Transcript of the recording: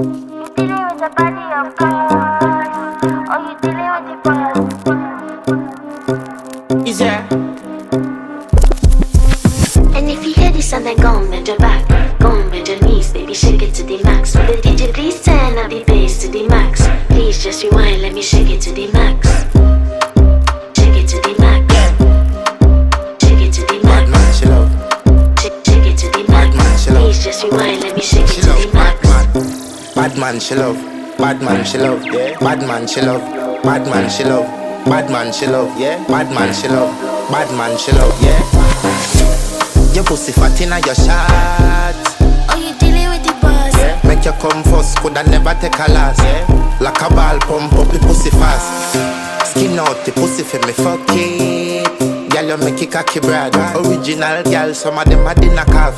dealing with the body of God, or you dealing with the boss? Is there? And if you hear this song, then go and bend your back, go and bend your knees, baby, shake it to the max. Will the DJ please turn up the bass to the max? Please just rewind, let me shake it to the max. Shake it to the max. Shake it to the max. Bad man, she love. Shake it to the max. Bad man, she love. Please just rewind, let me shake it She to love. the max. Bad man, she love. Bad man, she love. Yeah. Bad man, she love. Bad man, she love. Bad man, she love. Yeah. Bad man, she love. Bad man, she love. Yeah. Your pussy fat inna your shot. Oh, you dealing with the boss? Yeah. Make you come first, coulda never take a last. Yeah. Like a ball pump up the pussy fast. Skin out the pussy for me fuck it. Girl, you make it cocky brad. Original girl, some of them a dinner calf.